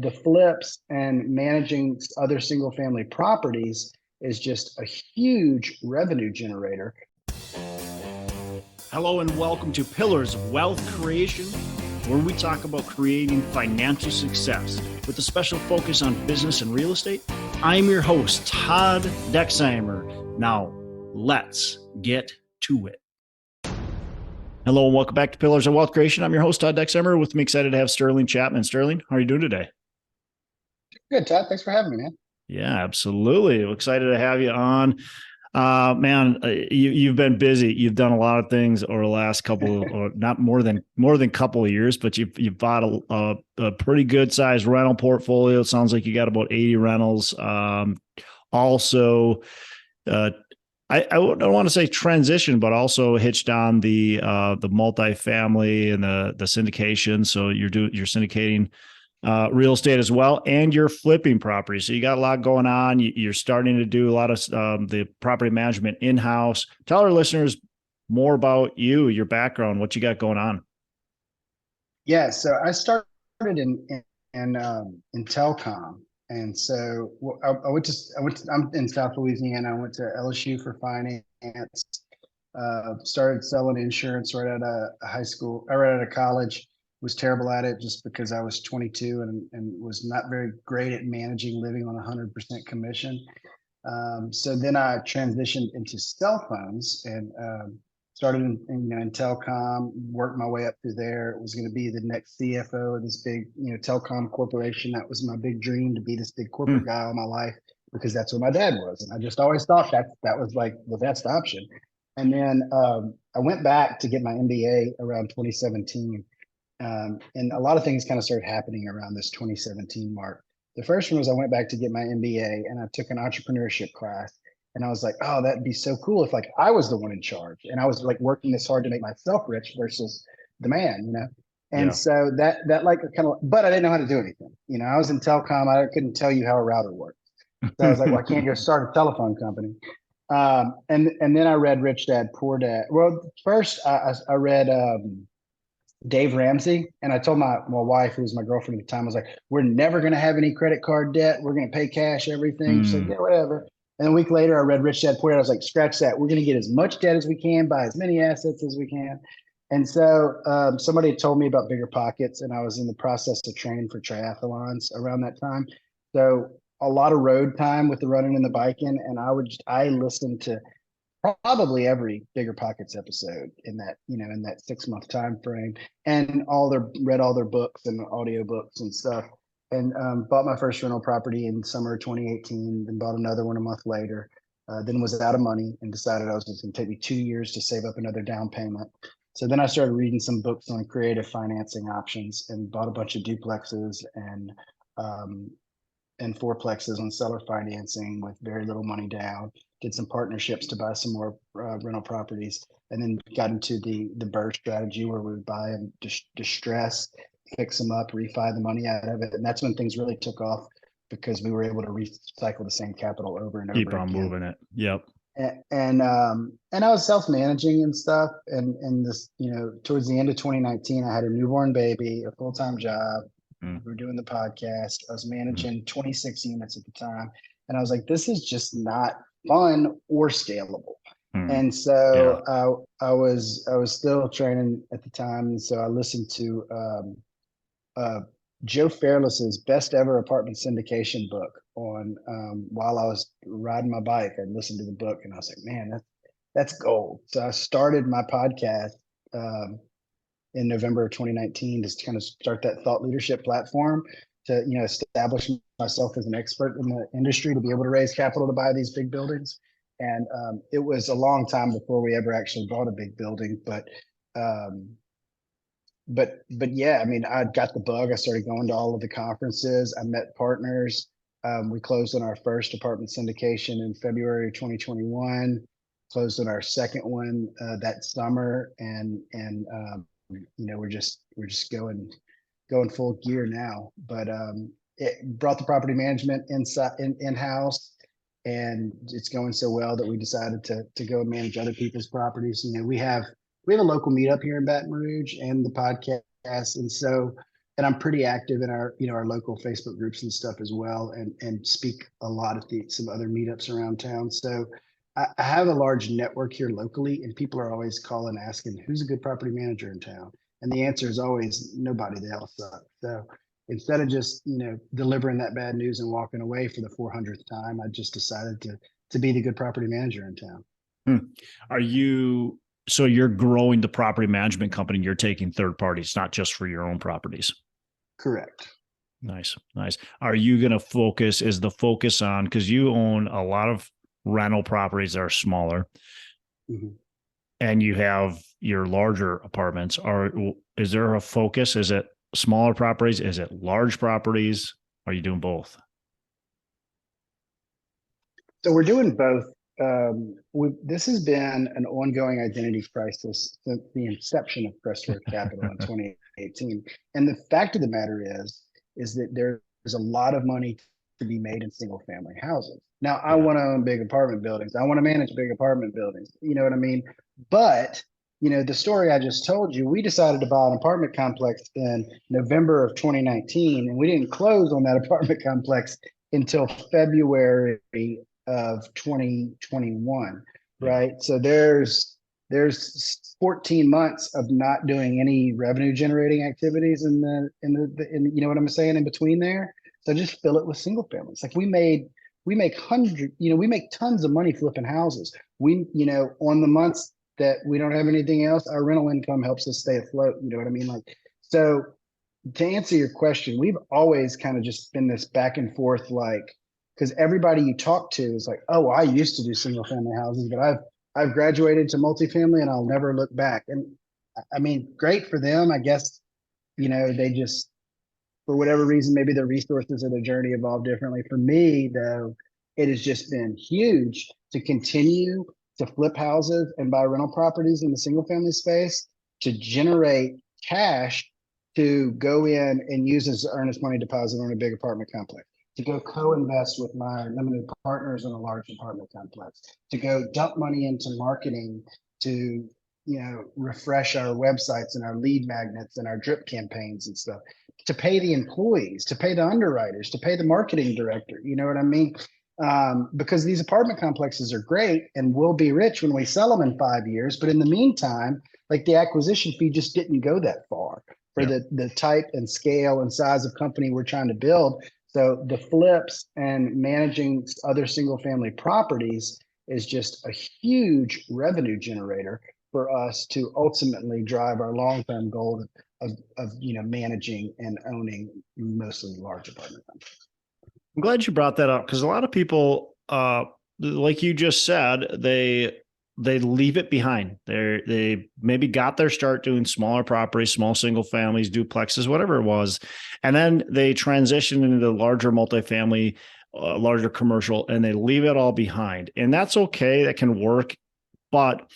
the flips and managing other single family properties is just a huge revenue generator. Hello and welcome to Pillars of Wealth Creation, where we talk about creating financial success with a special focus on business and real estate. I'm your host, Todd Dexheimer. Now, let's get to it. Hello and welcome back to Pillars of Wealth Creation. I'm your host, Todd Dexheimer. With me, excited to have Sterling Chapman. Sterling, how are you doing today? Good, Todd. Thanks for having me, man. Yeah, absolutely. Excited to have you on. You've been busy. You've done a lot of things over the last couple, or not more than couple of years, but you've bought a pretty good sized rental portfolio. It sounds like you got about 80 rentals. Also, I don't want to say transition, but also hitched on the multifamily and the syndication. So you're syndicating real estate as well, and you're flipping property. So you got a lot going on. You're starting to do a lot of the property management in-house. Tell our listeners more about you, your background, what you got going on. Yeah, so I started in Telcom, and so I'm in South Louisiana. I went to LSU for finance. Started selling insurance right out of college. Was terrible at it just because I was 22 and was not very great at managing living on 100% commission. So then I transitioned into cell phones and started in Telcom, worked my way up through there. It was going to be the next CFO of this big, Telcom corporation. That was my big dream, to be this big corporate guy all my life, because that's what my dad was. And I just always thought that was like the best option. And then I went back to get my MBA around 2017. And a lot of things kind of started happening around this 2017 mark. The first one was I went back to get my MBA and I took an entrepreneurship class, and I was like, oh, that'd be so cool if like I was the one in charge and I was like working this hard to make myself rich versus the man, And so that like kind of, but I didn't know how to do anything. I was in telecom. I couldn't tell you how a router worked. So I was like, well, I can't just start a telephone company. And then I read Rich Dad, Poor Dad. Well, first I read Dave Ramsey, and I told my wife, who was my girlfriend at the time, I was like, we're never going to have any credit card debt. We're going to pay cash everything. She's like, yeah, whatever. And a week later, I read Rich Dad, Poor Dad. I was like, scratch that. We're going to get as much debt as we can, buy as many assets as we can. And so somebody told me about Bigger Pockets, and I was in the process of training for triathlons around that time. So a lot of road time with the running and the biking, and I listened to probably every Bigger Pockets episode in that 6-month time frame, and read all their books and audio books and stuff, and bought my first rental property in summer 2018, then bought another one a month later, then was out of money and decided it was going to take me 2 years to save up another down payment. So then I started reading some books on creative financing options and bought a bunch of duplexes and fourplexes on seller financing with very little money down. Did some partnerships to buy some more rental properties, and then got into the BRRRR strategy, where we would buy and distress, fix them up, refi the money out of it. And that's when things really took off, because we were able to recycle the same capital over and over again. Keep on moving it. Yep. And I was self-managing and stuff. And this, towards the end of 2019, I had a newborn baby, a full-time job. We were doing the podcast. I was managing 26 units at the time. And I was like, this is just not fun or scalable. And so I was still training at the time. And so I listened to Joe Fairless's Best Ever Apartment Syndication book on while I was riding my bike. I listened to the book and I was like, man, that's gold. So I started my podcast in November of 2019 to kind of start that thought leadership platform to, establish myself as an expert in the industry, to be able to raise capital to buy these big buildings. And it was a long time before we ever actually bought a big building, but yeah, I mean, I got the bug. I started going to all of the conferences. I met partners. We closed on our first apartment syndication in February 2021, closed on our second one that summer. And we're just going full gear now, but it brought the property management in-house, and it's going so well that we decided to go and manage other people's properties. We have a local meetup here in Baton Rouge and the podcast. And so and I'm pretty active in our, our local Facebook groups and stuff as well, and speak a lot at some other meetups around town. So I have a large network here locally, and people are always calling, asking, who's a good property manager in town? And the answer is always nobody. They all suck. So instead of just, delivering that bad news and walking away for the 400th time, I just decided to be the good property manager in town. So you're growing the property management company, you're taking third parties, not just for your own properties. Correct. Nice. Are you going to is the focus on, because you own a lot of rental properties that are smaller, mm-hmm. and you have your larger apartments. Is there a focus? Is it smaller properties? Is it large properties? Are you doing both? So we're doing both. This has been an ongoing identity crisis since the inception of Crestworth Capital in 2018. And the fact of the matter is that there's a lot of money to be made in single family houses. Now, I want to own big apartment buildings. I want to manage big apartment buildings. You know what I mean? But, the story I just told you, we decided to buy an apartment complex in November of 2019, and we didn't close on that apartment complex until February of 2021, right? So there's 14 months of not doing any revenue generating activities in you know what I'm saying, in between there. So just fill it with single families. Like we make tons of money flipping houses. On the months that we don't have anything else, our rental income helps us stay afloat. You know what I mean? So to answer your question, we've always kind of just been this back and forth, because everybody you talk to is like, oh, I used to do single family houses, but I've graduated to multifamily and I'll never look back. And I mean, great for them. I guess, they just, for whatever reason, maybe their resources or their journey evolved differently. For me, though, it has just been huge to continue to flip houses and buy rental properties in the single family space to generate cash to go in and use as earnest money deposit on a big apartment complex, to go co-invest with my limited partners in a large apartment complex, to go dump money into marketing to, refresh our websites and our lead magnets and our drip campaigns and stuff, to pay the employees, to pay the underwriters, to pay the marketing director. You know what I mean? Because these apartment complexes are great and we'll be rich when we sell them in 5 years. But in the meantime, the acquisition fee just didn't go that far for the type and scale and size of company we're trying to build. So the flips and managing other single family properties is just a huge revenue generator for us to ultimately drive our long-term goal of managing and owning mostly large apartment complexes. I'm glad you brought that up, because a lot of people, like you just said, they leave it behind. They maybe got their start doing smaller properties, small single families, duplexes, whatever it was. And then they transition into the larger multifamily, larger commercial, and they leave it all behind. And that's okay. That can work. But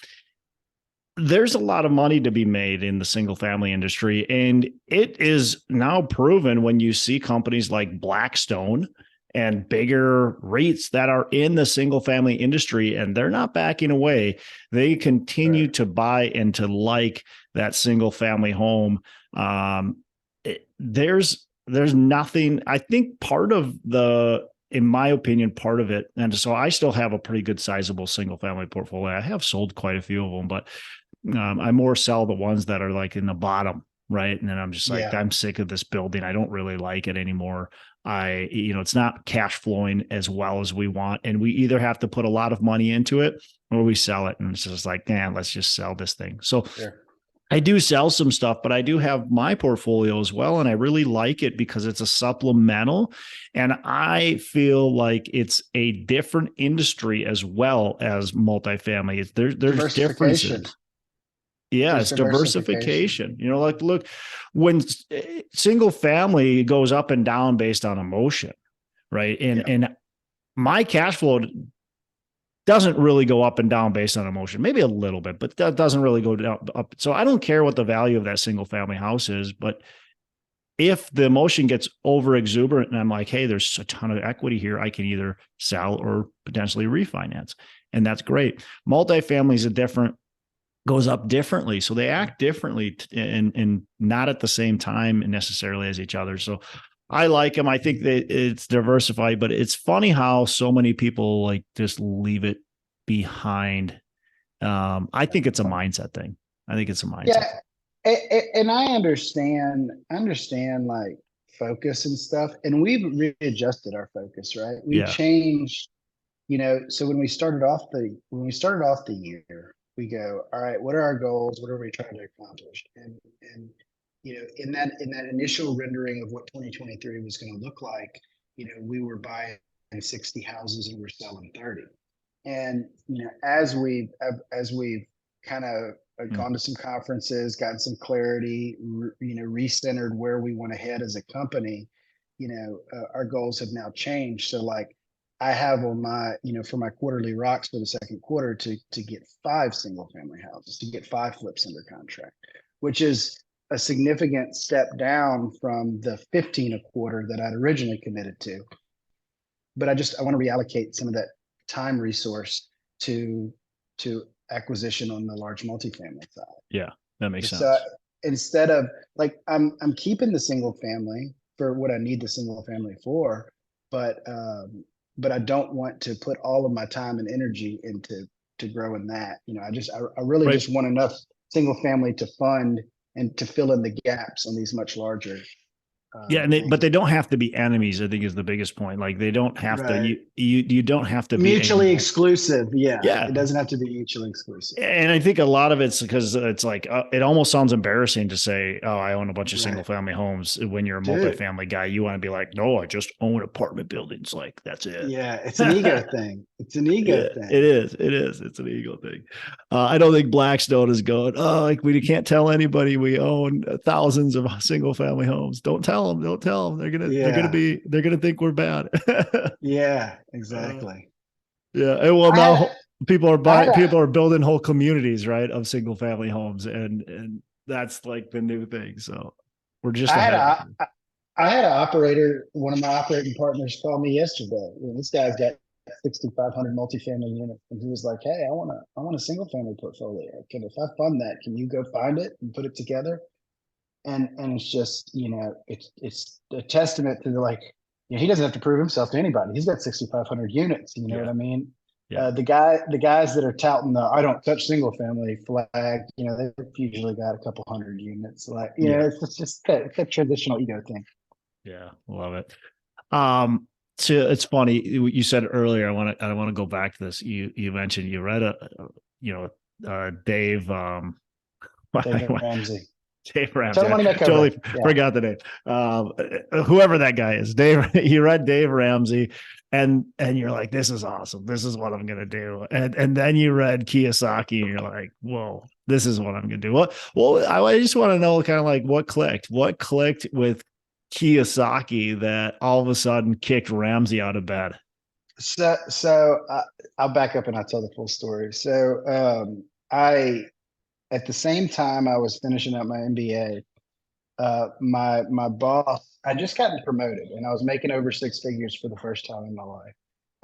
there's a lot of money to be made in the single family industry. And it is now proven when you see companies like Blackstone and bigger REITs that are in the single family industry, and they're not backing away. They continue to buy into that single family home. There's nothing, I think in my opinion, part of it. And so I still have a pretty good sizable single family portfolio. I have sold quite a few of them, but I more sell the ones that are in the bottom, right? And then I'm just I'm sick of this building. I don't really like it anymore. It's not cash flowing as well as we want. And we either have to put a lot of money into it or we sell it. And it's just let's just sell this thing. So I do sell some stuff, but I do have my portfolio as well. And I really like it because it's a supplemental. And I feel like it's a different industry as well as multifamily. There's differences. Yeah, it's diversification. Look, when single family goes up and down based on emotion, right? And my cash flow doesn't really go up and down based on emotion, maybe a little bit, but that doesn't really go down up. So I don't care what the value of that single family house is, but if the emotion gets over exuberant and I'm like, hey, there's a ton of equity here, I can either sell or potentially refinance. And that's great. Multifamily is a different goes up differently. So they act differently and not at the same time necessarily as each other. So I like them. I think that it's diversified, but it's funny how so many people like just leave it behind. I think it's a mindset thing. I think it's a mindset. Yeah, and I understand like focus and stuff, and we've readjusted our focus, right? We Yeah. changed, so when we started off the year, we go, all right, what are our goals? What are we trying to accomplish? And in that initial rendering of what 2023 was going to look like, we were buying 60 houses and we're selling 30. And as we've kind of Mm. gone to some conferences, gotten some clarity, recentered where we want to head as a company, our goals have now changed. So like I have on my, for my quarterly rocks for the second quarter to get 5 single family houses, to get 5 flips under contract, which is a significant step down from the 15 a quarter that I'd originally committed to. But I want to reallocate some of that time resource to acquisition on the large multifamily side. Yeah, that makes sense. So instead of like I'm keeping the single family for what I need the single family for, but I don't want to put all of my time and energy into growing that. I really Right. just want enough single family to fund and to fill in the gaps on these much larger Yeah, but things. they don't have to be enemies, I think is the biggest point. Like they don't have to, Right. you don't have to be Mutually exclusive. Yeah. yeah. It doesn't have to be mutually exclusive. And I think a lot of it's because it's like it almost sounds embarrassing to say, "Oh, I own a bunch of Right. single family homes." When you're a Dude. multifamily guy, you want to be like, "No, I just own apartment buildings." Like that's it. Yeah. It's an ego thing. It's an ego Yeah, thing. it is. It is. It's an ego thing. I don't think Blackstone is going. Oh, like we can't tell anybody we own thousands of single family homes. Don't tell them. Don't tell them. They're gonna think we're bad. Yeah. Uh, Exactly. yeah. And well, I had now a, I had people a, are building whole communities, right, of single family homes, and that's like the new thing. So we're just I had ahead of a, it. I had an operator, one of my operating partners called me yesterday. This guy's got 6,500 multifamily units. And he was like, hey, I want a single family portfolio. If I fund that, can you go find it and put it together? And it's just, it's a testament to like, he doesn't have to prove himself to anybody. He's got 6,500 units. You know Yeah. what I mean? Yeah. The guys that are touting the I don't touch single family flag, they've usually got a couple hundred units. Like, Yeah. it's just that traditional ego thing. Yeah. Love it. So it's funny you said earlier. I want to go back to this. You mentioned you read Dave Dave Ramsey. Dave Ramsey. Total I money totally makeover. Yeah. forgot the name. Whoever that guy is, Dave. You read Dave Ramsey, and you're like, this is awesome. This is what I'm gonna do. And then you read Kiyosaki, and you're like, whoa, this is what I'm gonna do. I just want to know kind of like what clicked. What clicked with Kiyosaki that all of a sudden kicked Ramsey out of bed? So I'll back up and I'll tell the full story. So I at the same time I was finishing up my MBA, my boss, I just gotten promoted and I was making over 6 figures for the first time in my life.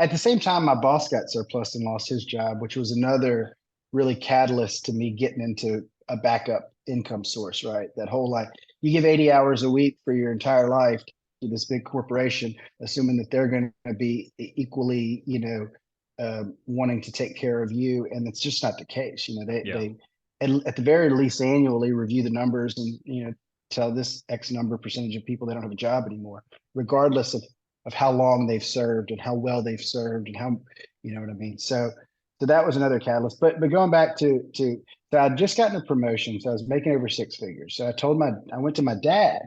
At the same time, my boss got surplus and lost his job, which was another really catalyst to me getting into a backup income source, right? That whole like you give 80 hours a week for your entire life to this big corporation, assuming that they're going to be equally, wanting to take care of you. And it's just not the case. They at the very least annually review the numbers and, tell this X number percentage of people they don't have a job anymore, regardless of how long they've served and how well they've served and how, you know what I mean? So that was another catalyst. But going back to so I'd just gotten a promotion, so I was making over 6 figures. So I went to my dad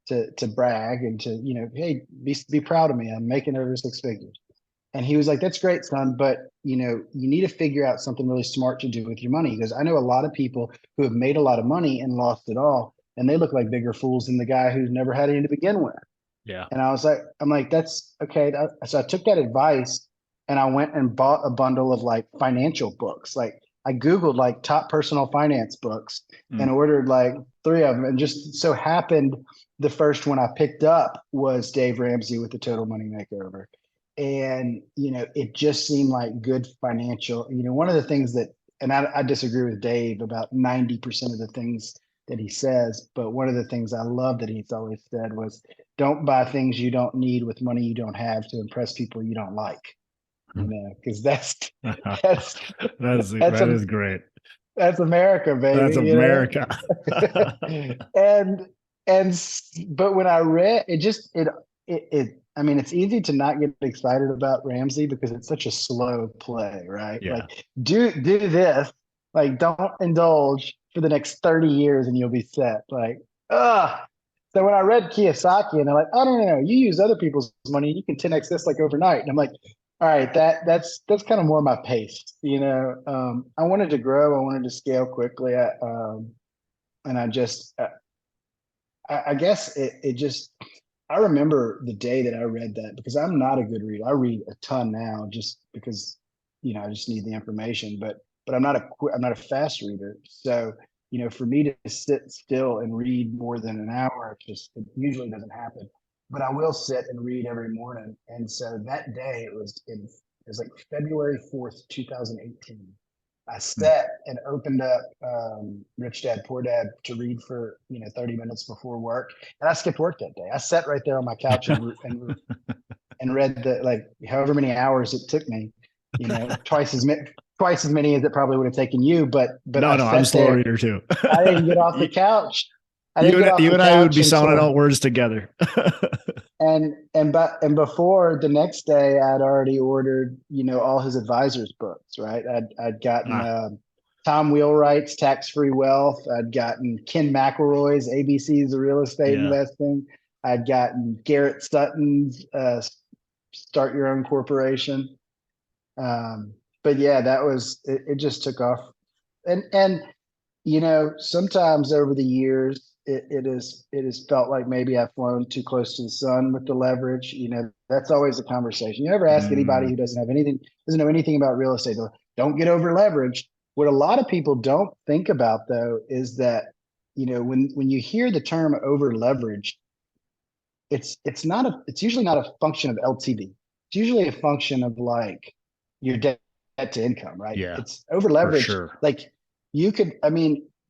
to brag and to, hey, be proud of me. I'm making over 6 figures. And he was like, that's great, son, but you need to figure out something really smart to do with your money. He goes, I know a lot of people who have made a lot of money and lost it all, and they look like bigger fools than the guy who's never had any to begin with. Yeah. And I'm like, that's okay. So I took that advice and I went and bought a bundle of like financial books. Like I Googled like top personal finance books and ordered like 3 of them. And just so happened the first one I picked up was Dave Ramsey with the Total Money Makeover. And, it just seemed like good financial, one of the things that and I disagree with Dave about 90% of the things that he says, but one of the things I love that he's always said was, don't buy things you don't need with money you don't have to impress people you don't like. Because that's that's that is great. That's America, baby. That's America. and but when I read it, I mean, it's easy to not get excited about Ramsey because it's such a slow play, right? Yeah. Like do this, like don't indulge for the next 30 years and you'll be set. Like, so when I read Kiyosaki and I'm like, oh no, you use other people's money, you can 10x this like overnight. And I'm like, all right, that's kind of more my pace. I wanted to grow, I wanted to scale quickly. And I guess it just, I remember the day that I read that because I'm not a good reader. I read a ton now just because, I just need the information, but I'm not a fast reader. So, for me to sit still and read more than an hour, it usually doesn't happen, but I will sit and read every morning. And so that day it was like February 4th, 2018. I sat and opened up Rich Dad Poor Dad to read for 30 minutes before work, and I skipped work that day. I sat right there on my couch and read the like however many hours it took me, twice as many as it probably would have taken you. But no, I'm a slow reader too. I didn't get off the couch. You and I would be sounding out words together. And before the next day, I'd already ordered, all his advisors' books, right? I'd gotten Tom Wheelwright's Tax-Free Wealth. I'd gotten Ken McElroy's ABC's of Real Estate Investing. I'd gotten Garrett Sutton's Start Your Own Corporation. But yeah, that was it just took off. And sometimes over the years, it has felt like maybe I've flown too close to the sun with the leverage. That's always a conversation. You never ask anybody who doesn't know anything about real estate, don't get over leveraged. What a lot of people don't think about though is that, when you hear the term over leveraged, it's usually not a function of LTV. It's usually a function of like your debt to income, right? Yeah, it's over leveraged. Sure. Like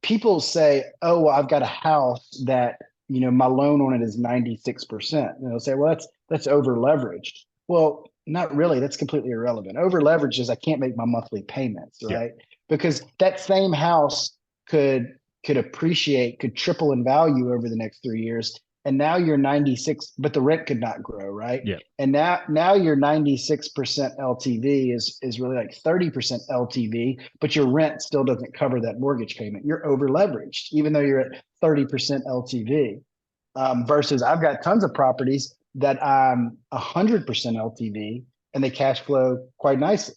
people say, oh, well, I've got a house that, my loan on it is 96%. And they'll say, well, that's over leveraged. Well, not really. That's completely irrelevant. Over leveraged is I can't make my monthly payments, right? Yeah. Because that same house could appreciate, could triple in value over the next 3 years. And now you're 96, but the rent could not grow, right? Yeah. And now your 96% LTV is really like 30% LTV, but your rent still doesn't cover that mortgage payment. You're over leveraged, even though you're at 30% LTV. Versus I've got tons of properties that I'm 100% LTV and they cash flow quite nicely.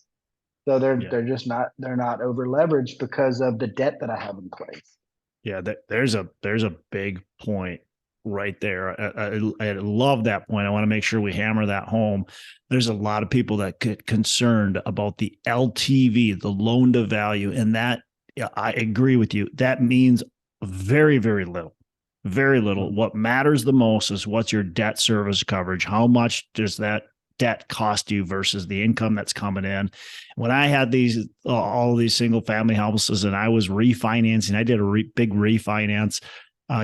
So they're not over leveraged because of the debt that I have in place. Yeah, there's a big point right there. I love that point. I want to make sure we hammer that home. There's a lot of people that get concerned about the LTV, the loan to value, and that I agree with you. That means very, very little. Very little. What matters the most is what's your debt service coverage. How much does that debt cost you versus the income that's coming in? When I had all of these single family houses and I was refinancing, I did a big refinance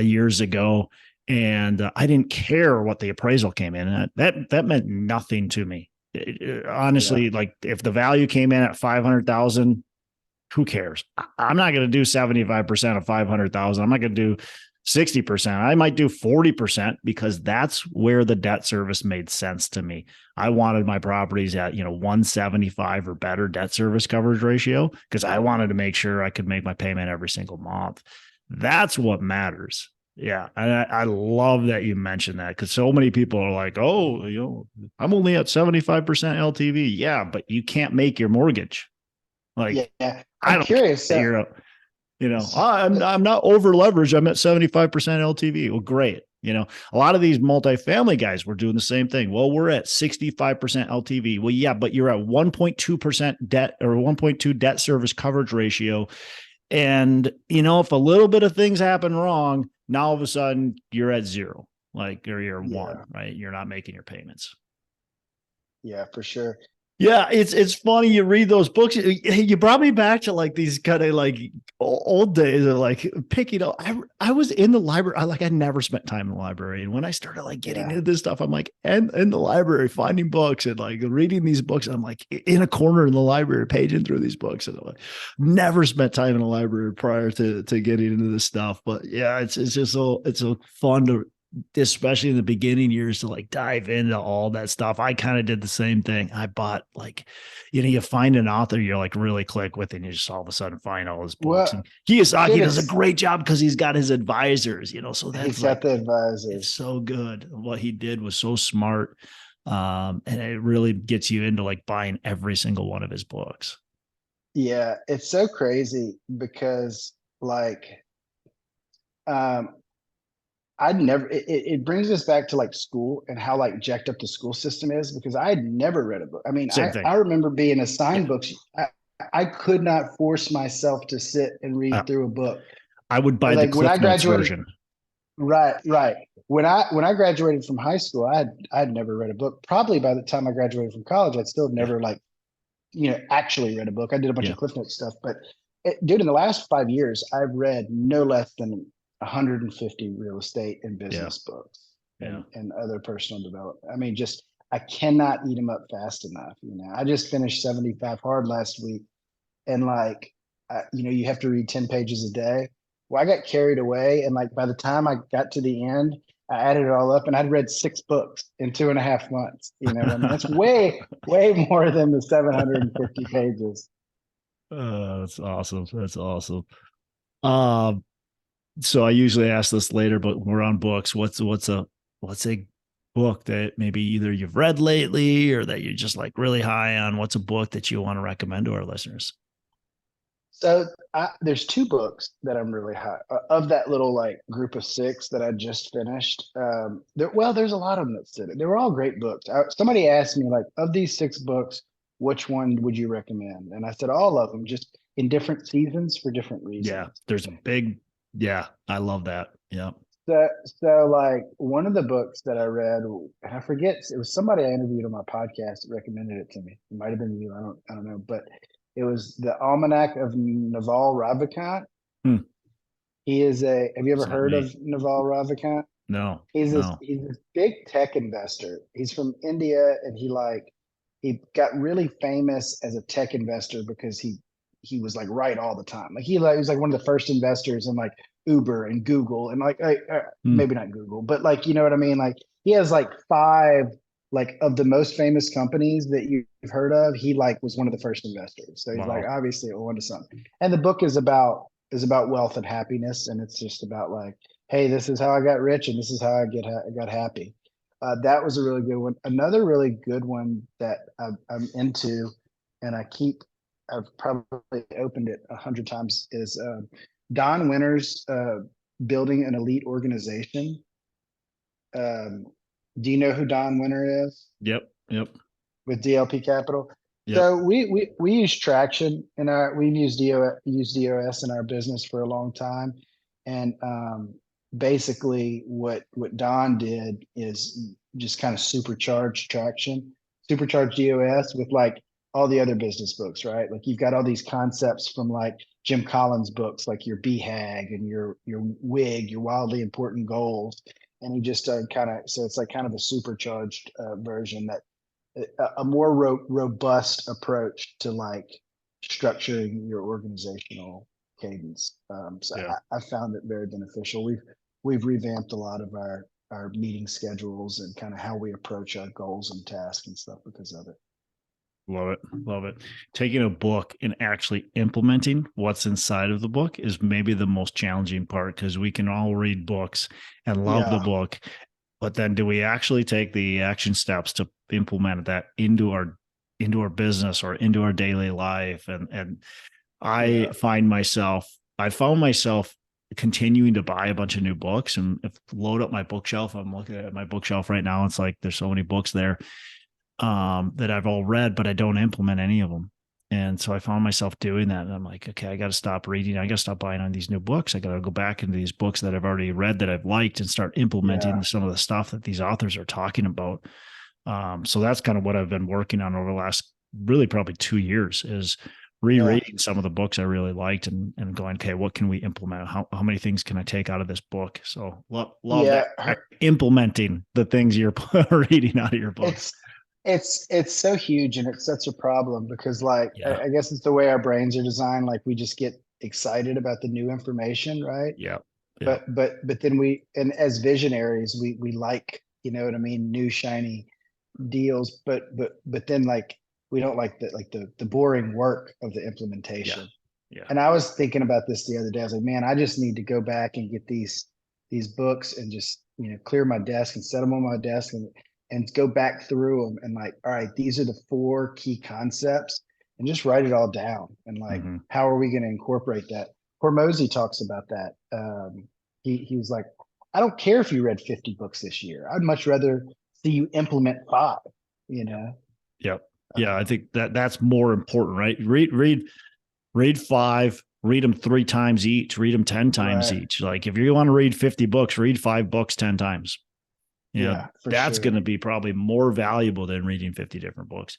years ago. And I didn't care what the appraisal came in. That meant nothing to me. Honestly, like if the value came in at 500,000, who cares? I'm not going to do 75% of 500,000. I'm not going to do 60%. I might do 40% because that's where the debt service made sense to me. I wanted my properties at, 175 or better debt service coverage ratio because I wanted to make sure I could make my payment every single month. That's what matters. Yeah. And I love that you mentioned that because so many people are like, oh, I'm only at 75% LTV. Yeah, but you can't make your mortgage. Like, yeah. I'm curious. I'm not over leveraged. I'm at 75% LTV. Well, great. A lot of these multifamily guys were doing the same thing. Well, we're at 65% LTV. Well, yeah, but you're at 1.2% debt or 1.2 debt service coverage ratio. And, if a little bit of things happen wrong, now all of a sudden you're at zero, or you're one, right? You're not making your payments. Yeah, for sure. Yeah, it's funny. You read those books. You brought me back to like these kind of like old days of like picking up. I was in the library. I never spent time in the library, and when I started like getting Yeah. into this stuff, I'm like in the library finding books and like reading these books. I'm like in a corner in the library paging through these books, and I'm like never spent time in the library prior to getting into this stuff. But yeah, it's just so fun to, especially in the beginning years, to like dive into all that stuff. I kind of did the same thing. I bought like, you find an author you're like really click with, and you just all of a sudden find all his books. Well, And Kiyosaki shit, does a it's great job because he's got his advisors, so that's he's like, got the it's advisors. so good. What he did was so smart. And it really gets you into like buying every single one of his books. Yeah, it's so crazy because like um I'd never it brings us back to like school and how like jacked up the school system is because I had never read a book. I mean, Same I thing. remember being assigned Yeah. books. I could not force myself to sit and Uh, read through a book. I would buy the Like when I Cliff Notes graduated, version. right, right. When I graduated from high school, I'd never read a book. Probably by the time I graduated from college, I'd still Yeah. never like actually read a book. I did a bunch Yeah. of Cliff Notes stuff, but dude, in the last 5 years, I've read no less than 150 real estate and Yeah. business books Yeah. and other personal development. I mean, just I cannot eat them up fast enough. I just finished 75 hard last week, and like, you have to read 10 pages a day. Well, I got carried away, and like by the time I got to the end, I added it all up, and I'd read 6 books in 2.5 months. You know what I mean? That's way, way more than the 750 pages. That's awesome. That's awesome. Um, so I usually ask this later, but we're on books. What's a book that maybe either you've read lately or that you're just like really high on? What's a book that you want to recommend to our listeners? So there's 2 books that I'm really high of that little like group of 6 that I just finished. There's a lot of them that sit. They were all great books. Somebody asked me like, of these 6 books, which one would you recommend? And I said all of them, just in different seasons for different Yeah, reasons. there's a big, yeah, I love that. Yeah. So like one of the books that I read, and I forget, it was somebody I interviewed on my podcast that recommended it to me. It might have been you. I don't know, but it was the Almanac of Naval Ravikant. Hmm. Have you ever It's not heard me. of Naval Ravikant? No, He's this no. he's this big tech investor. He's from India, and he got really famous as a tech investor because he was like right all the time. Like he was like one of the first investors in like Uber and Google and like Hmm. maybe not Google, but like you know what I mean. Like he has like 5 like of the most famous companies that you've heard of. He like was one of the first investors. So he's like Wow. obviously onto something. And the book is about wealth and happiness, and it's just about like, hey, this is how I got rich, and this is how I got happy. That was a really good one. Another really good one that I'm into, and I've probably opened it 100 times, is Don Winter's Building an Elite Organization. Um, do you know who Don Winter is Yep. Yep. with DLP Capital? Yep. So we use Traction in we've used DOS in our business for a long time, and basically what Don did is just kind of supercharge Traction, supercharge DOS with like all the other business books, right? Like you've got all these concepts from like Jim Collins books, like your BHAG and your WIG, your wildly important goals, and he just kind of, so it's like kind of a supercharged version that a more robust approach to like structuring your organizational cadence. So Yeah. I found it very beneficial. We've revamped a lot of our meeting schedules and kind of how we approach our goals and tasks and stuff because of it. Love it. Love it. Taking a book and actually implementing what's inside of the book is maybe the most challenging part because we can all read books and love the Yeah, book. But then do we actually take the action steps to implement that into our business or into our daily life? And yeah, I found myself continuing to buy a bunch of new books and load up my bookshelf. I'm looking at my bookshelf right now. It's like there's so many books there that I've all read, but I don't implement any of them. And so I found myself doing that. And I'm like, okay, I got to stop reading. I got to stop buying on these new books. I got to go back into these books that I've already read that I've liked and start implementing yeah. some of the stuff that these authors are talking about. So that's kind of what I've been working on over the last really probably 2 years, is rereading some of the books I really liked and going, okay, what can we implement? How many things can I take out of this book? So love Yeah, that, implementing the things you're reading out of your books. it's so huge, and it's such a problem because like Yeah. I guess it's the way our brains are designed. Like we just get excited about the new information, right? Yeah. Yeah. But then and as visionaries, we like, you know what I mean, new shiny deals, but then like we don't like the boring work of the Yeah. implementation. Yeah. And I was thinking about this the other day. I was like, man, I just need to go back and get these books and just, you know, clear my desk and set them on my desk and go back through them and like, all right, these are the 4 key concepts, and just write it all down. And like, Mm-hmm. how are we going to incorporate that? Hormozy talks about that. He was like, I don't care if you read 50 books this year. I'd much rather see you implement 5, you know? Yep. Yeah. I think that's more important, right? Read 5, read them 3 times each, read them 10 times Right. each. Like if you want to read 50 books, read 5 books 10 times. You know, Yeah, for that's sure. going to be probably more valuable than reading 50 different books.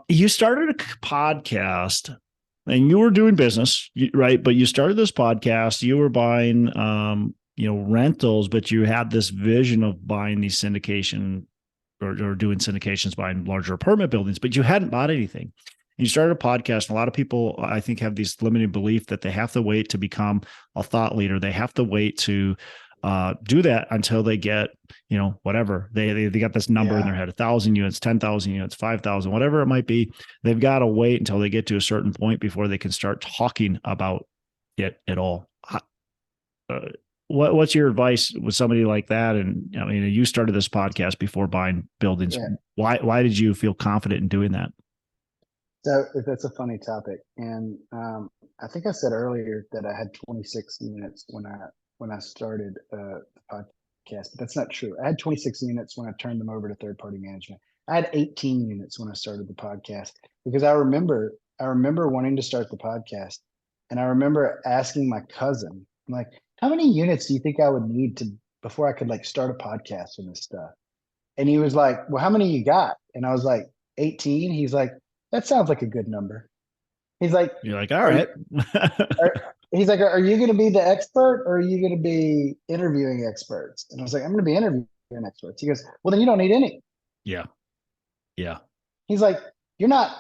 You started a podcast and you were doing business, right? But you started this podcast, you were buying, rentals, but you had this vision of buying these syndication or doing syndications, buying larger apartment buildings, but you hadn't bought anything. And you started a podcast. And a lot of people, I think, have this limiting belief that they have to wait to become a thought leader. They have to wait to do that until they get, whatever they got this number in their head, 1,000 units, 10,000 units, 5,000, whatever it might be. They've got to wait until they get to a certain point before they can start talking about it at all. What's your advice with somebody like that? And I mean, you started this podcast before buying buildings. Yeah. Why did you feel confident in doing that? So that's a funny topic. And I think I said earlier that I had 26 units when I started the podcast, but that's not true. I had 26 units when I turned them over to third-party management. I had 18 units when I started the podcast because I remember wanting to start the podcast, and I remember asking my cousin, I'm like, how many units do you think I would need before I could like start a podcast and this stuff? And he was like, well, how many you got? And I was like, 18. He's like, that sounds like a good number. He's like, You're like, all right. he's like, are you going to be the expert or are you going to be interviewing experts? And I was like, I'm going to be interviewing experts. He goes, well, then you don't need any. Yeah. Yeah. He's like, you're not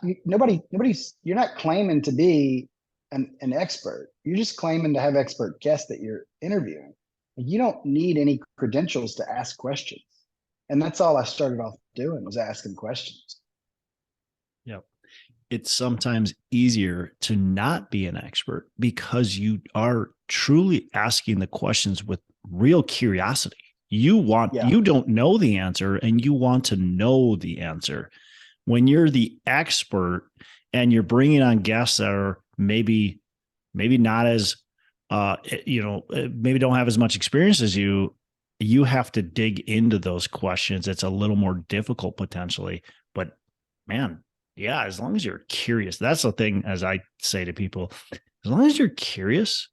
claiming to be an expert. You're just claiming to have expert guests that you're interviewing. You don't need any credentials to ask questions. And that's all I started off doing, was asking questions. Yep. It's sometimes easier to not be an expert because you are truly asking the questions with real curiosity. You don't know the answer and you want to know the answer. When you're the expert and you're bringing on guests that are maybe not as, maybe don't have as much experience as you have to dig into those questions. It's a little more difficult potentially, but man, yeah, as long as you're curious, that's the thing, as I say to people, as long as you're curious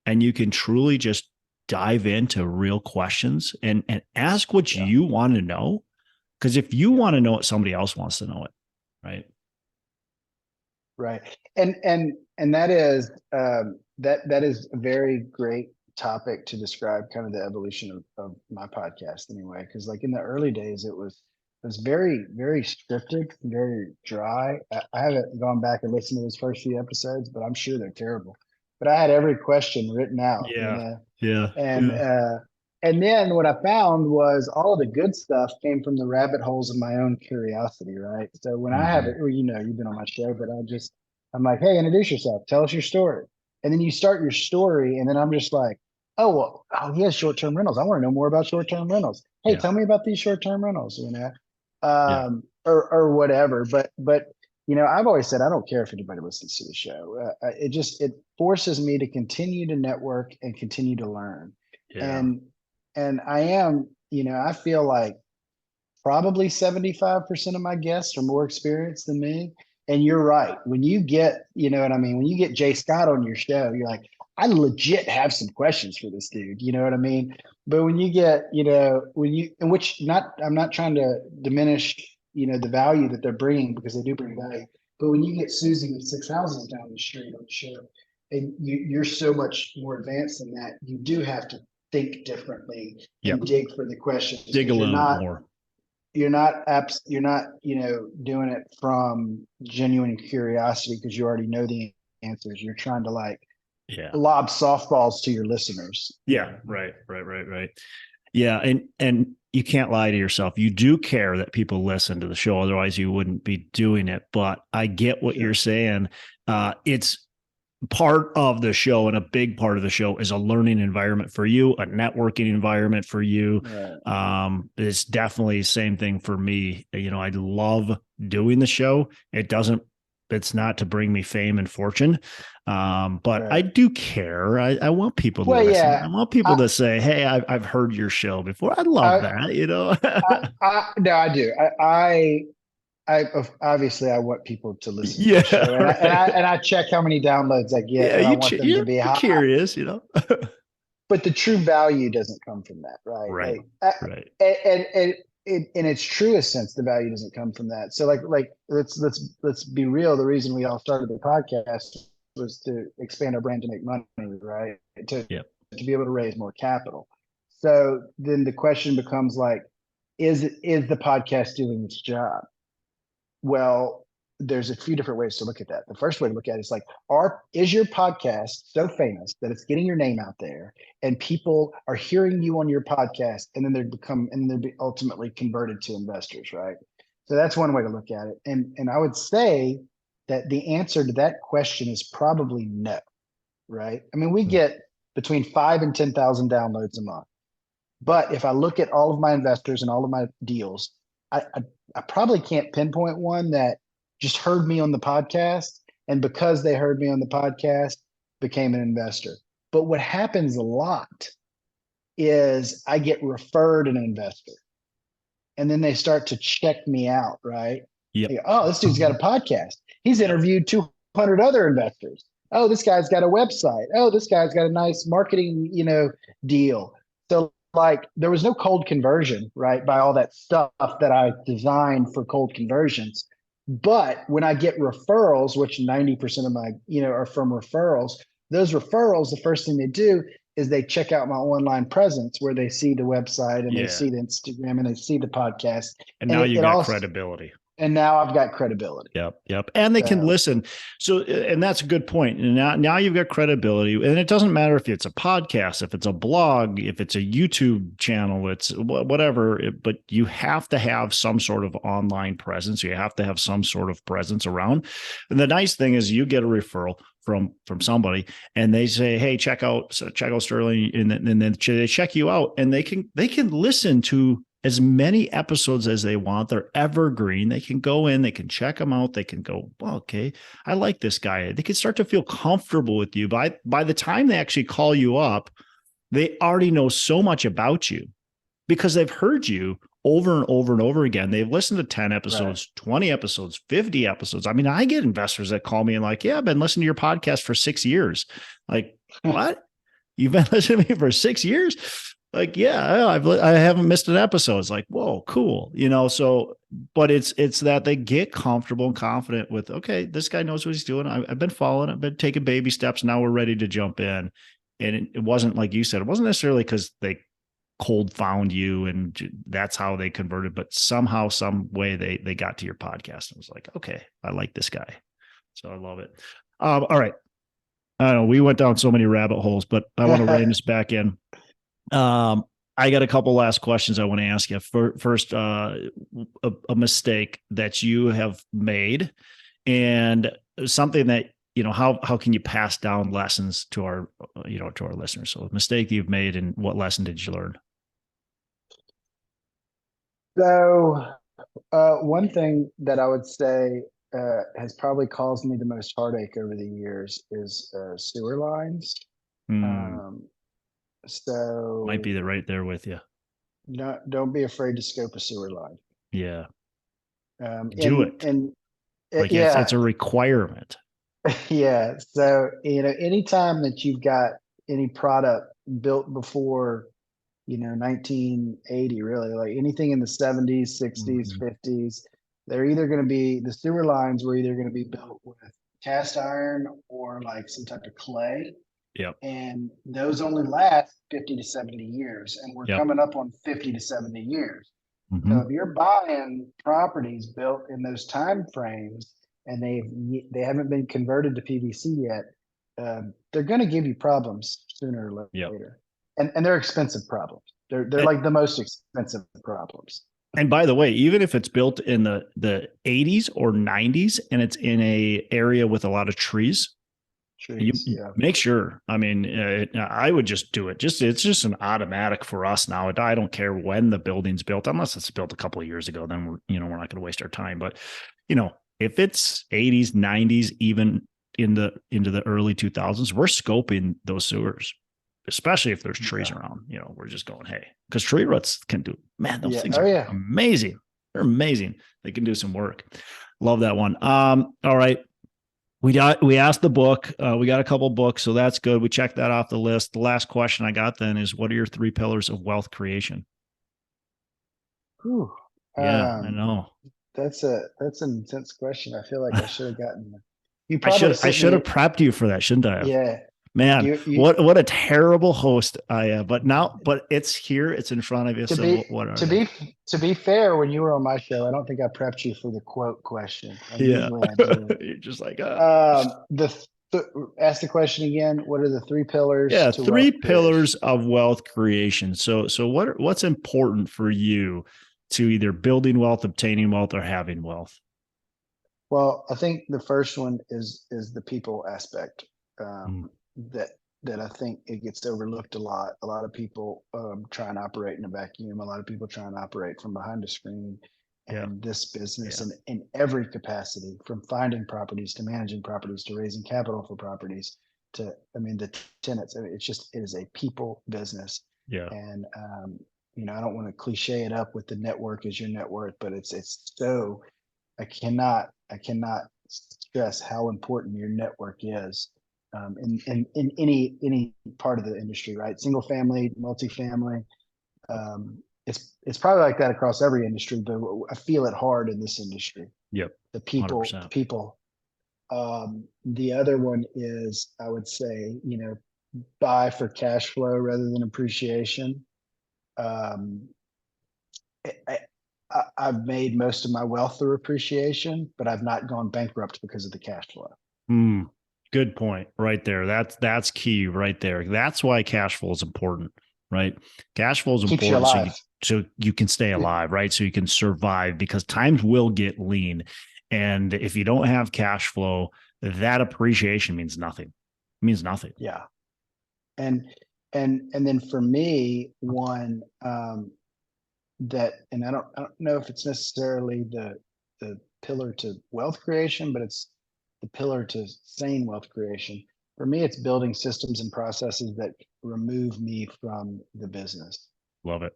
and you can truly just dive into real questions and ask what you want to know. Because if you want to know it, somebody else wants to know it. Right. Right. And that is, that is a very great topic to describe kind of the evolution of my podcast anyway. Cause like in the early days, it was very, very scripted, very dry. I haven't gone back and listened to those first few episodes, but I'm sure they're terrible. But I had every question written out. Yeah. And then what I found was all of the good stuff came from the rabbit holes of my own curiosity, right? So when I have it, well, you've been on my show, but I'm like, hey, introduce yourself, tell us your story. And then you start your story, and then I'm just like, oh, he has short-term rentals. I want to know more about short-term rentals. Hey, tell me about these short-term rentals, or whatever. But I've always said I don't care if anybody listens to the show. It forces me to continue to network and continue to learn. Yeah. And I am, I feel like probably 75% of my guests are more experienced than me. And you're right. When you get, when you get Jay Scott on your show, you're like, I legit have some questions for this dude. You know what I mean? But when you get, I'm not trying to diminish the value that they're bringing, because they do bring value. But when you get Susie with 6 houses down the street on the show, and you're so much more advanced than that, you do have to think differently Yep. and dig for the questions. Dig a little bit more. You're not doing it from genuine curiosity because you already know the answers. You're trying to lob softballs to your listeners. Yeah. Right. Yeah. And you can't lie to yourself. You do care that people listen to the show. Otherwise you wouldn't be doing it. But I get what you're saying. It's part of the show, and a big part of the show is a learning environment for you, a networking environment for you. Right. It's definitely the same thing for me. I love doing the show. It's not to bring me fame and fortune. But right. I do care. I want people to listen. Yeah. I want people to say, hey, I've heard your show before. I love that, No, I do. I obviously I want people to listen to the show, and I check how many downloads I get. And I want them to be high. Curious, But the true value doesn't come from that, right? Right. And in its truest sense, the value doesn't come from that. So let's be real. The reason we all started the podcast was to expand our brand, to make money, right? To be able to raise more capital. So then the question becomes is the podcast doing its job? Well, there's a few different ways to look at that. The first way to look at it is is your podcast so famous that it's getting your name out there and people are hearing you on your podcast, and then they're ultimately converted to investors, right? So that's one way to look at it. And I would say that the answer to that question is probably no, right? I mean, we get between 5,000 and 10,000 downloads a month. But if I look at all of my investors and all of my deals, I probably can't pinpoint one that just heard me on the podcast, and because they heard me on the podcast, became an investor. But what happens a lot is I get referred an investor, and then they start to check me out, right? Yep. Oh, this dude's got a podcast. He's interviewed 200 other investors. Oh, this guy's got a website. Oh, this guy's got a nice marketing, deal. So there was no cold conversion, right? By all that stuff that I designed for cold conversions. But when I get referrals, which 90% of my, are from referrals, those referrals, the first thing they do is they check out my online presence, where they see the website and they see the Instagram and they see the podcast. And now you got credibility. And now I've got credibility. Yep. And they can listen. So, and that's a good point. And now you've got credibility, and it doesn't matter if it's a podcast, if it's a blog, if it's a YouTube channel, it's whatever, but you have to have some sort of online presence. You have to have some sort of presence around. And the nice thing is you get a referral from somebody, and they say, hey, check out Sterling. And then they check you out, and they can listen to as many episodes as they want. They're evergreen. They can go in, they can check them out. They can go, well, okay, I like this guy. They can start to feel comfortable with you. By the time they actually call you up, they already know so much about you because they've heard you over and over and over again. They've listened to 10 episodes, right. 20 episodes, 50 episodes. I mean, I get investors that call me and I've been listening to your podcast for 6 years. What? You've been listening to me for 6 years? I haven't missed an episode. It's whoa, cool. So, but it's that they get comfortable and confident with, okay, this guy knows what he's doing. I've been following, I've been taking baby steps. Now we're ready to jump in. And it wasn't, like you said, it wasn't necessarily because they cold found you and that's how they converted, but somehow, some way they got to your podcast and was like, okay, I like this guy. So I love it. All right. I don't know. We went down so many rabbit holes, but I want to rein this back in. I got a couple last questions I want to ask you. First, a mistake that you have made, and something that, how can you pass down lessons to our listeners? So a mistake you've made, and what lesson did you learn? So, one thing that I would say has probably caused me the most heartache over the years is sewer lines. So might be right there with you. No, don't be afraid to scope a sewer line. Yeah. Do it. And it's a requirement. Yeah. So, anytime that you've got any product built before, 1980, really, anything in the 70s, 60s, 50s, they're either going to be, the sewer lines were either going to be built with cast iron or like some type of clay. Yep. And those only last 50 to 70 years. And we're Yep. coming up on 50 to 70 years. Mm-hmm. So if you're buying properties built in those time frames and they haven't been converted to PVC yet, they're going to give you problems sooner or later. Yep. And they're expensive problems. They're like the most expensive problems. And by the way, even if it's built in the 80s or 90s and it's in a area with a lot of trees, you make sure. I mean, I would just do it. It's just an automatic for us now. I don't care when the building's built, unless it's built a couple of years ago. Then we're not going to waste our time. But if it's 80s, 90s, even into the early 2000s, we're scoping those sewers, especially if there's trees around. We're just going, hey, because tree roots can do. Man, those things are amazing. They're amazing. They can do some work. Love that one. All right. We asked the book. We got a couple books, so that's good. We checked that off the list. The last question I got then is, what are your 3 pillars of wealth creation? Whew. Yeah, I know. That's an intense question. I feel like I should have gotten. I should have prepped you for that, shouldn't I? Yeah. Man, what a terrible host I am. But it's here, it's in front of you. To be fair, when you were on my show, I don't think I prepped you for the quote question. Yeah. You're just like, ask the question again. What are the 3 pillars? Yeah, 3 pillars of wealth creation. So what's important for you to either building wealth, obtaining wealth, or having wealth? Well, I think the first one is the people aspect. That I think it gets overlooked a lot. A lot of people try and operate in a vacuum. A lot of people try and operate from behind a screen. And this business in every capacity, from finding properties to managing properties to raising capital for properties to, the tenants. It is a people business. Yeah. And I don't want to cliche it up with the network as your net worth, but it's so I cannot stress how important your network is. In any part of the industry, right? Single family, multifamily. It's probably like that across every industry, but I feel it hard in this industry. Yep. The people. The other one is, I would say, buy for cash flow rather than appreciation. I've made most of my wealth through appreciation, but I've not gone bankrupt because of the cash flow. Good point right there. That's key right there. That's why cash flow is important, right? Cash flow is important so you can stay alive, right? So you can survive, because times will get lean. And if you don't have cash flow, that appreciation means nothing. It means nothing. Yeah. And then for me, one that, and I don't know if it's necessarily the pillar to wealth creation, but it's the pillar to sane wealth creation. For me, it's building systems and processes that remove me from the business. Love it.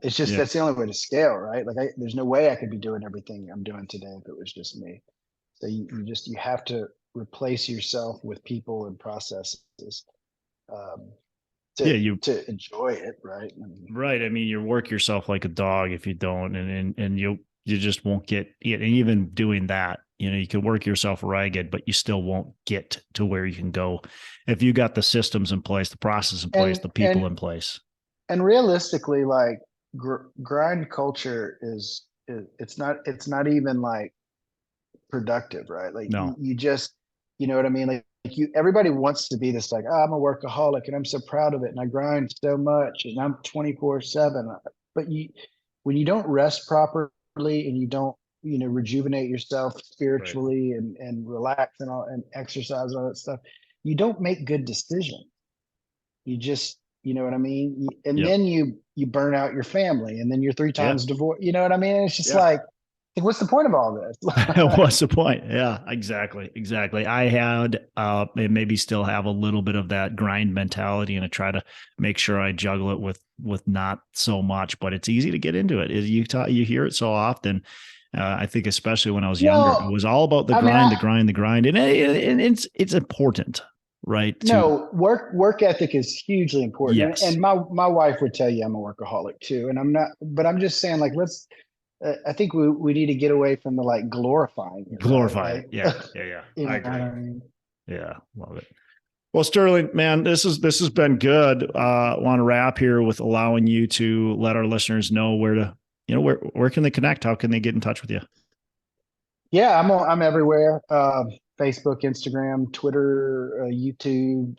It's just, that's the only way to scale, right? Like there's no way I could be doing everything I'm doing today if it was just me. So you have to replace yourself with people and processes to enjoy it, right? Right. I mean, you work yourself like a dog if you don't, and you just won't get it. And even doing that, you can work yourself ragged, but you still won't get to where you can go if you got the systems in place, the process in place, the people in place. And realistically, like grind culture it's not even like productive, right? Like you just, you know what I mean? Like everybody wants to be this like, I'm a workaholic and I'm so proud of it and I grind so much and I'm 24/7. But when you don't rest properly and you don't, rejuvenate yourself spiritually and relax and all and exercise and all that stuff, you don't make good decisions. You just, you know what I mean? And then you burn out your family and then you're 3 times divorced. You know what I mean? It's just like, what's the point of all this? What's the point? Yeah, exactly. I had, and maybe still have a little bit of that grind mentality, and I try to make sure I juggle it with not so much, but it's easy to get into it. You hear it so often. I think especially when I was younger, it was all about the grind, and it's important. Right. No, work ethic is hugely important. Yes. And my wife would tell you I'm a workaholic too. And I'm not, but I'm just saying, like, I think we need to get away from the like glorifying it, Glorify right? it. Yeah. Yeah. You I know agree. what I mean? Yeah. Love it. Well, Sterling, man, this has been good. Want to wrap here with allowing you to let our listeners know where can they connect? How can they get in touch with you? Yeah, I'm everywhere. Facebook, Instagram, Twitter, YouTube,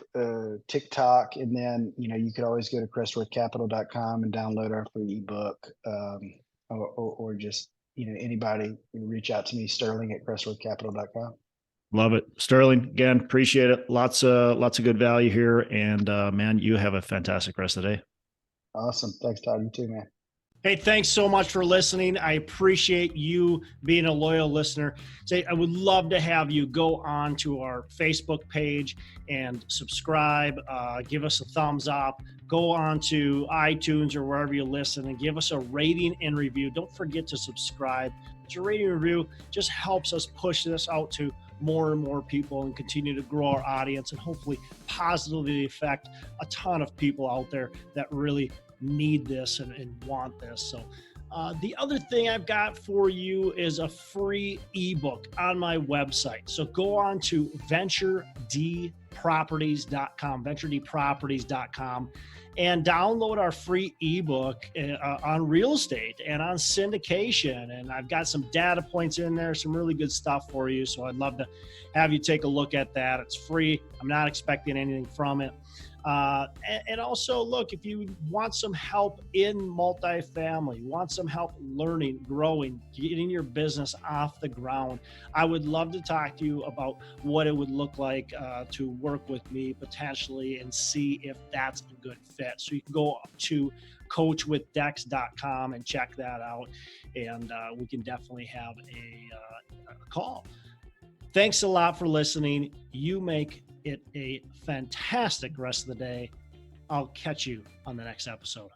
TikTok, and then you could always go to crestworthcapital.com and download our free ebook, or just anybody reach out to me, Sterling at crestworthcapital.com. Love it. Sterling, again, appreciate it. Lots of good value here. And man, you have a fantastic rest of the day. Awesome. Thanks, Todd. You too, man. Hey, thanks so much for listening. I appreciate you being a loyal listener. I would love to have you go on to our Facebook page and subscribe, give us a thumbs up, go on to iTunes or wherever you listen and give us a rating and review. Don't forget to subscribe. Your rating and review just helps us push this out to more and more people and continue to grow our audience and hopefully positively affect a ton of people out there that really need this and want this. So the other thing I've got for you is a free ebook on my website. So go on to venturedproperties.com, and download our free ebook on real estate and on syndication. And I've got some data points in there, some really good stuff for you. So I'd love to have you take a look at that. It's free. I'm not expecting anything from it. And also, look, if you want some help in multifamily, want some help learning, growing, getting your business off the ground, I would love to talk to you about what it would look like to work with me potentially and see if that's a good fit. So you can go to coachwithdex.com and check that out, and we can definitely have a call. Thanks a lot for listening. You make it a fantastic rest of the day. I'll catch you on the next episode.